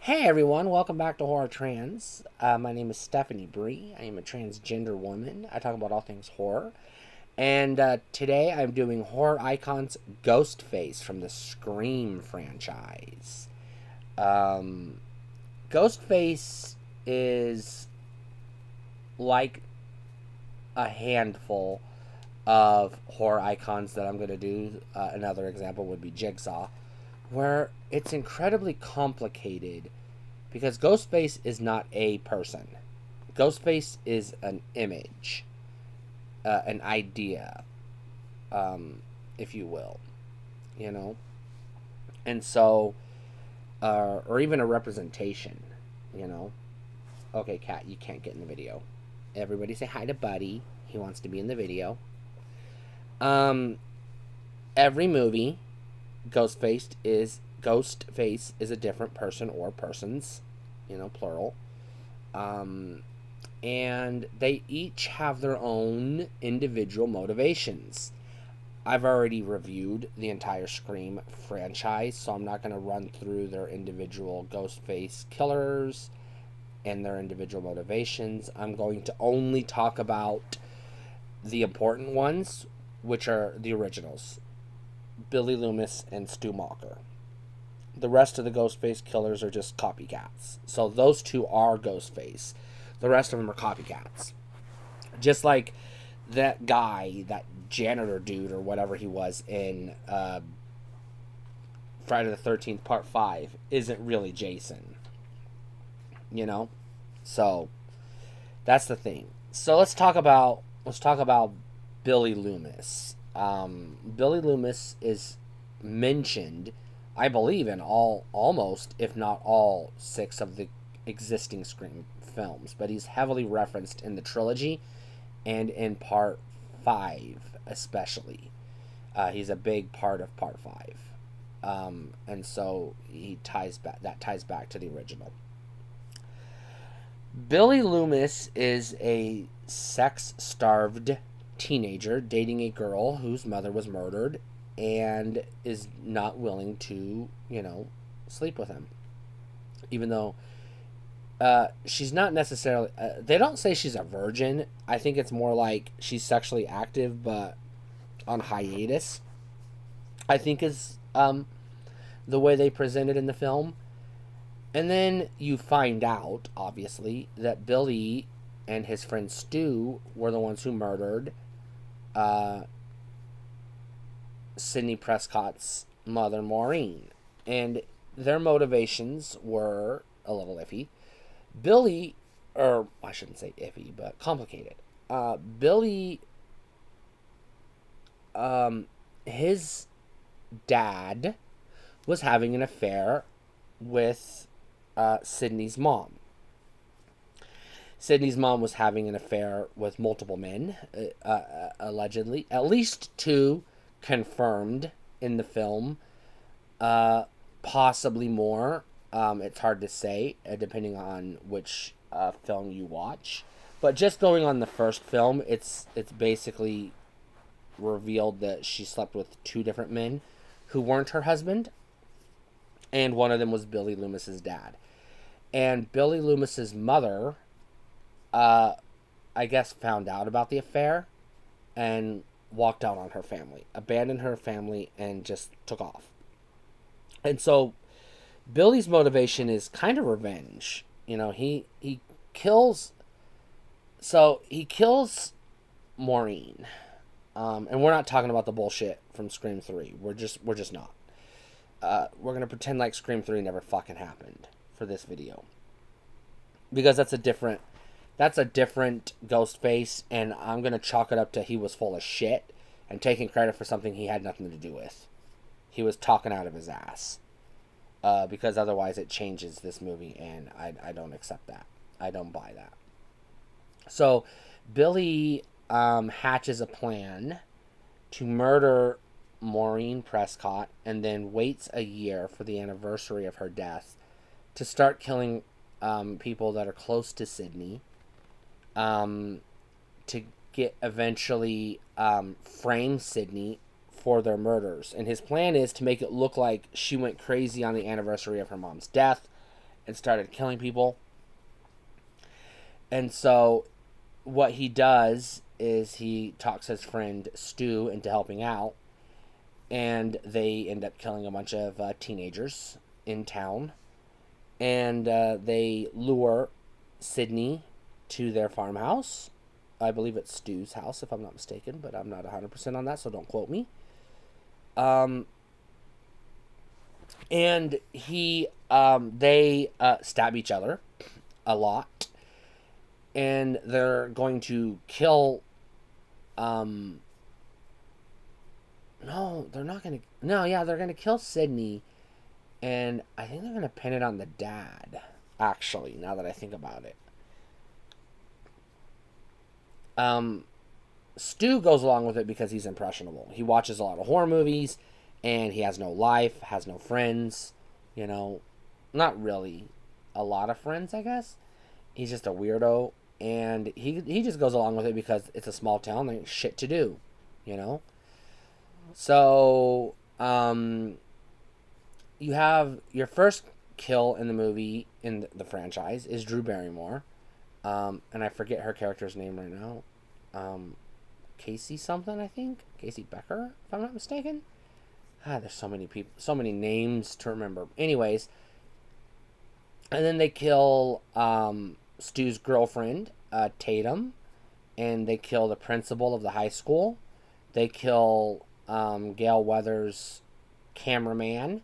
Hey everyone, welcome back to Horror Trans. My name is Stephanie Bree. I am a transgender woman. I talk about all things horror. And today I'm doing Horror Icons Ghostface from the Scream franchise. Um, Ghostface is like a handful of horror icons that I'm going to do. Another example would be Jigsaw, where it's incredibly complicated because Ghostface is not a person. Ghostface is an image, an idea, if you will, you know? And so, or even a representation, you know? Okay, Kat, you can't get in the video. Everybody say hi to Buddy. He wants to be in the video. Um, every movie, Ghostface is a different person or persons, plural. Um, and they each have their own individual motivations. I've already reviewed the entire Scream franchise, so I'm not going to run through their individual Ghostface killers and their individual motivations. I'm going to only talk about the important ones, which are the originals, Billy Loomis and Stu Macher. The rest of the Ghostface killers are just copycats. So those two are Ghostface. The rest of them are copycats. Just like that guy, that janitor dude or whatever he was in Friday the 13th Part 5 isn't really Jason. So that's the thing. So let's talk about Billy Loomis. Billy Loomis is mentioned, I believe, in almost, if not all, 6 of the existing Scream films, but he's heavily referenced in the trilogy and in Part 5 especially. He's a big part of Part 5. And so ties back to the original. Billy Loomis is a sex-starved teenager dating a girl whose mother was murdered and is not willing to, sleep with him. Even though she's not necessarily... they don't say she's a virgin. I think it's more like she's sexually active, but on hiatus, I think is the way they present it in the film. And then you find out, obviously, that Billy and his friend Stu were the ones who murdered Sidney Prescott's mother, Maureen. And their motivations were a little iffy. Billy, or I shouldn't say iffy, but complicated. Billy, his dad was having an affair with Sidney's mom. Sidney's mom was having an affair with multiple men, allegedly. At least 2 confirmed in the film. Possibly more. It's hard to say, depending on which film you watch. But just going on the first film, it's basically revealed that she slept with 2 different men who weren't her husband. And one of them was Billy Loomis's dad. And Billy Loomis's mother, I guess, found out about the affair and walked out on her family, abandoned her family, and just took off. And so Billy's motivation is kind of revenge. He kills... So he kills Maureen. And we're not talking about the bullshit from Scream 3. We're just not. We're going to pretend like Scream 3 never fucking happened for this video. Because that's a different Ghostface, and I'm going to chalk it up to he was full of shit and taking credit for something he had nothing to do with. He was talking out of his ass. Because otherwise it changes this movie, and I don't accept that. I don't buy that. So, Billy hatches a plan to murder Maureen Prescott and then waits a year for the anniversary of her death to start killing people that are close to Sidney, to get eventually frame Sidney for their murders. And his plan is to make it look like she went crazy on the anniversary of her mom's death and started killing people. And so what he does is he talks his friend Stu into helping out, and they end up killing a bunch of teenagers in town. And they lure Sydney to their farmhouse. I believe it's Stu's house, if I'm not mistaken, but I'm not 100% on that, so don't quote me. And they stab each other a lot, and they're going to kill. No, they're not going to. No, yeah, they're going to kill Sydney, and I think they're going to pin it on the dad. Actually, now that I think about it, Stu goes along with it because he's impressionable. He watches a lot of horror movies, and he has no life, has no friends. You know, not really a lot of friends, I guess. He's just a weirdo, and he just goes along with it because it's a small town. There's shit to do, you know. So, you have your first kill in the movie in the franchise is Drew Barrymore, and I forget her character's name right now. Casey something, I think. Casey Becker, if I'm not mistaken. There's so many people, so many names to remember. Anyways, and then they kill Stu's girlfriend, Tatum, and they kill the principal of the high school. They kill Gail Weathers' cameraman,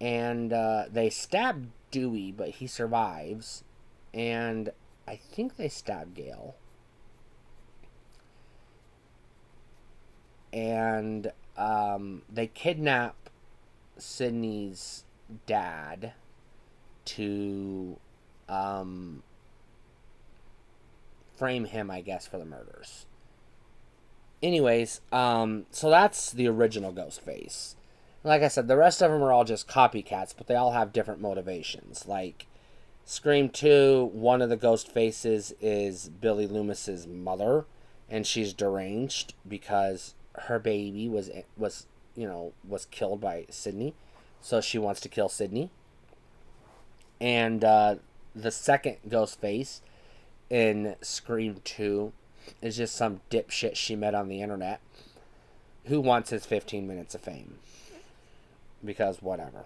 and they stab Dewey, but he survives. And I think they stab Gail. And they kidnap Sydney's dad to frame him, I guess, for the murders. Anyways, so that's the original Ghostface. Like I said, the rest of them are all just copycats, but they all have different motivations. Like Scream 2, one of the ghost faces is Billy Loomis's mother, and she's deranged because her baby was killed by Sydney, so she wants to kill Sydney. And the second ghost face in Scream 2 is just some dipshit she met on the internet who wants his 15 minutes of fame. Because whatever.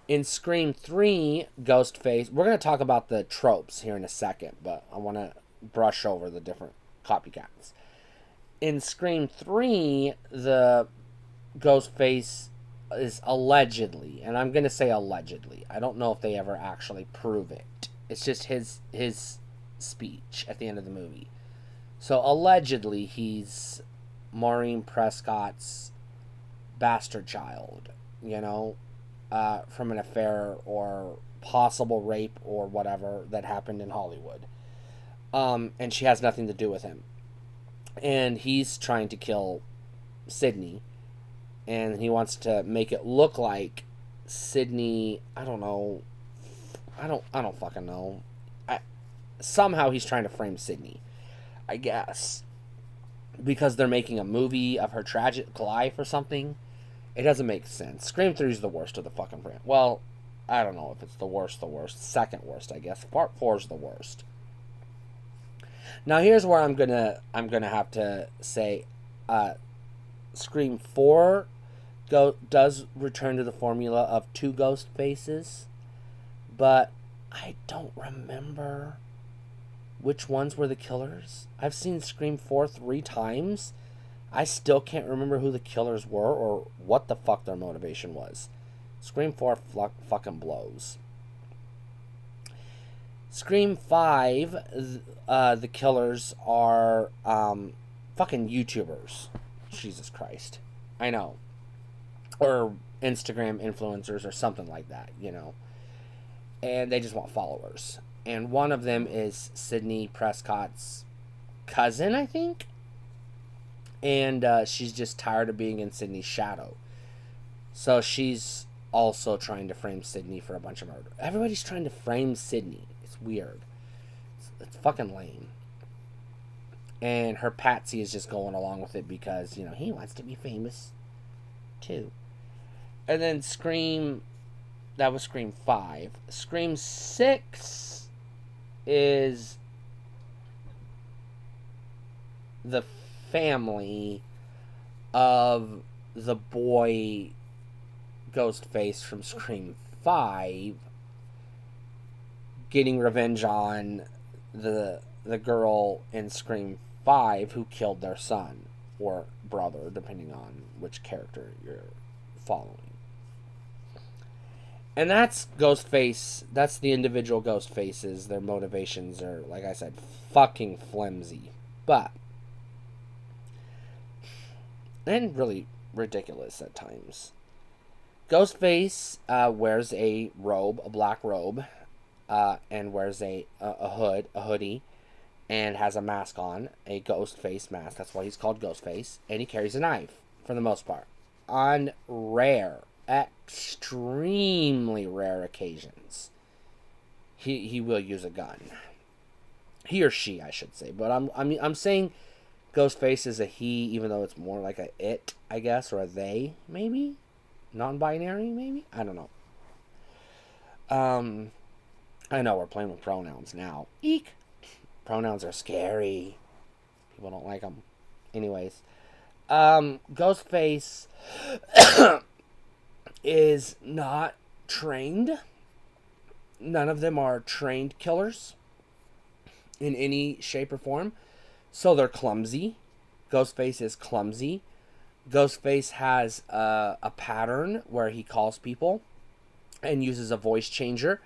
In Scream 3, Ghostface, we're going to talk about the tropes here in a second, but I want to brush over the different copycats. In Scream 3, the Ghostface is allegedly, and I'm going to say allegedly, I don't know if they ever actually prove it. It's just his speech at the end of the movie. So allegedly, he's Maureen Prescott's bastard child, from an affair or possible rape or whatever that happened in Hollywood. And she has nothing to do with him. And he's trying to kill Sydney, and he wants to make it look like Sydney, I don't know. I don't fucking know. Somehow he's trying to frame Sydney, I guess. Because they're making a movie of her tragic life or something. It doesn't make sense. Scream 3 is the worst of the fucking brand. Well, I don't know if it's the worst. Second worst, I guess. Part 4 is the worst. Now here's where I'm gonna have to say, Scream 4 does return to the formula of two ghost faces, but I don't remember which ones were the killers. I've seen Scream 4 3 times. I still can't remember who the killers were or what the fuck their motivation was. Scream 4 fucking blows. Scream 5, the killers are fucking YouTubers. Jesus Christ. I know. Or Instagram influencers or something like that, And they just want followers. And one of them is Sydney Prescott's cousin, I think. And she's just tired of being in Sydney's shadow. So she's also trying to frame Sydney for a bunch of murder. Everybody's trying to frame Sydney. It's weird. It's fucking lame. And her patsy is just going along with it because, he wants to be famous too. And then Scream That was Scream 5. Scream 6 is the family of the boy Ghostface from Scream 5 getting revenge on the girl in Scream 5 who killed their son or brother, depending on which character you're following. And that's Ghostface. That's the individual Ghost Faces. Their motivations are, like I said, fucking flimsy. But, and really ridiculous at times. Ghostface wears a robe, a black robe, and wears a hoodie, and has a mask on, a ghost face mask. That's why he's called Ghostface. And he carries a knife, for the most part. On extremely rare occasions, he will use a gun. He or she, I should say. But I'm saying Ghostface is a he, even though it's more like a it, I guess, or a they, maybe, non-binary, maybe. I don't know. I know we're playing with pronouns now. Eek. Pronouns are scary. People don't like them. Anyways, Ghostface is not trained. None of them are trained killers in any shape or form. So they're clumsy. Ghostface is clumsy. Ghostface has a pattern where he calls people and uses a voice changer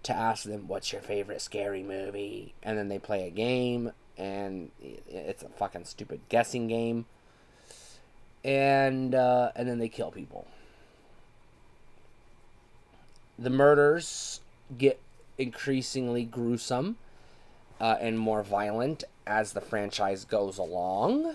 to ask them, what's your favorite scary movie? And then they play a game, and it's a fucking stupid guessing game. And then they kill people. The murders get increasingly gruesome and more violent as the franchise goes along.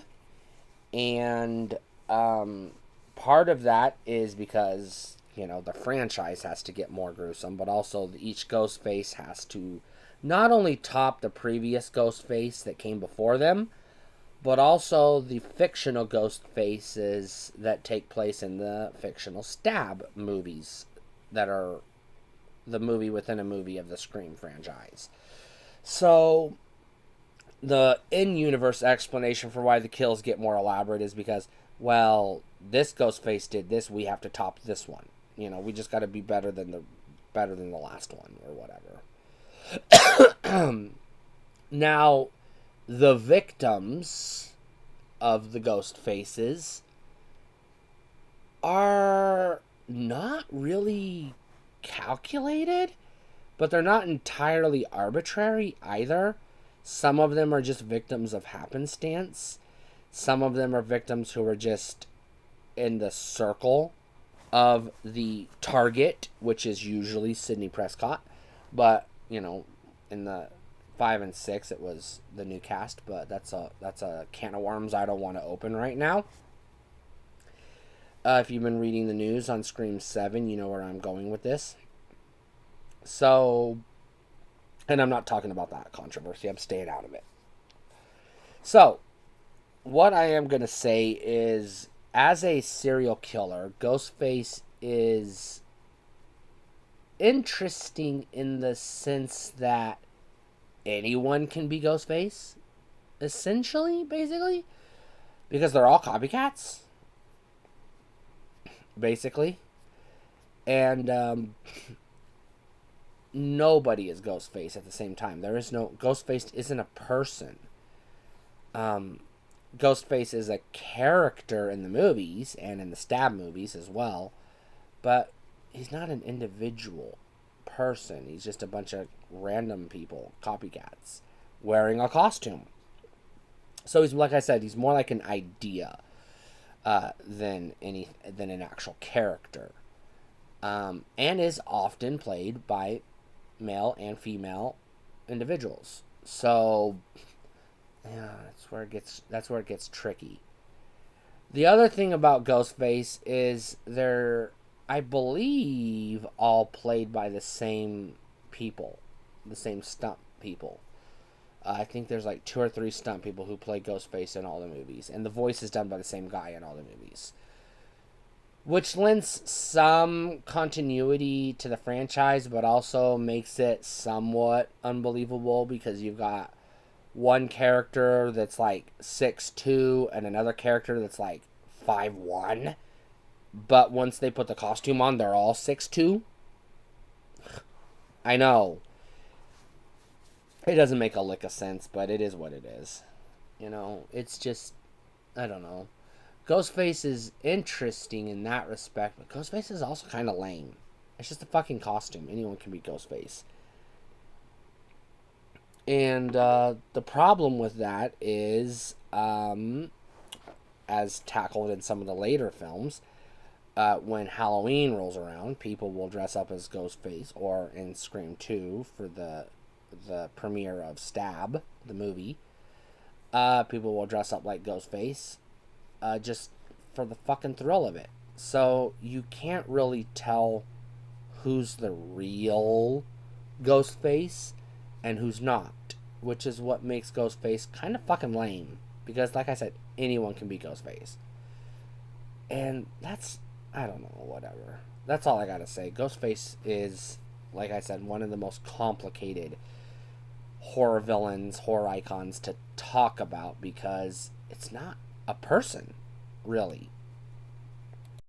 And part of that is because, you know, the franchise has to get more gruesome, but also each Ghostface has to not only top the previous Ghostface that came before them, but also the fictional Ghostfaces that take place in the fictional Stab movies that are the movie within a movie of the Scream franchise. So the in-universe explanation for why the kills get more elaborate is because, well, this Ghostface did this, we have to top this one. You know, we just got to be better than the last one or whatever. Now, the victims of the ghost faces are not really calculated, but they're not entirely arbitrary either. Some of them are just victims of happenstance. Some of them are victims who are just in the circle of the target, which is usually Sidney Prescott. But, you know, in the 5 and 6, it was the new cast, but that's a can of worms I don't want to open right now. If you've been reading the news on Scream 7, you know where I'm going with this. So, and I'm not talking about that controversy. I'm staying out of it. So, what I am going to say is, as a serial killer, Ghostface is interesting in the sense that anyone can be Ghostface, essentially, basically, because they're all copycats, basically, and nobody is Ghostface at the same time. There is no Ghostface isn't a person. Ghostface is a character in the movies and in the Stab movies as well, but he's not an individual person. He's just a bunch of random people, copycats, wearing a costume. So he's, like I said, he's more like an idea than an actual character, and is often played by male and female individuals. So yeah, that's where it gets tricky. The other thing about Ghostface is they're, I believe, all played by the same people, the same stunt people. I think there's like 2 or 3 stunt people who play Ghostface in all the movies, and the voice is done by the same guy in all the movies. which lends some continuity to the franchise, but also makes it somewhat unbelievable because you've got one character that's like 6'2" and another character that's like 5'1", but once they put the costume on, they're all 6'2". I know. It doesn't make a lick of sense, but it is what it is. It's just, I don't know. Ghostface is interesting in that respect, but Ghostface is also kind of lame. It's just a fucking costume. Anyone can be Ghostface. And the problem with that is, as tackled in some of the later films, when Halloween rolls around, people will dress up as Ghostface, or in Scream 2 for the premiere of Stab, the movie. People will dress up like Ghostface, just for the fucking thrill of it. So you can't really tell who's the real Ghostface and who's not, which is what makes Ghostface kind of fucking lame. Because, like I said, anyone can be Ghostface. And that's, I don't know, whatever. That's all I gotta say. Ghostface is, like I said, one of the most complicated horror villains, horror icons to talk about because it's not a person, really.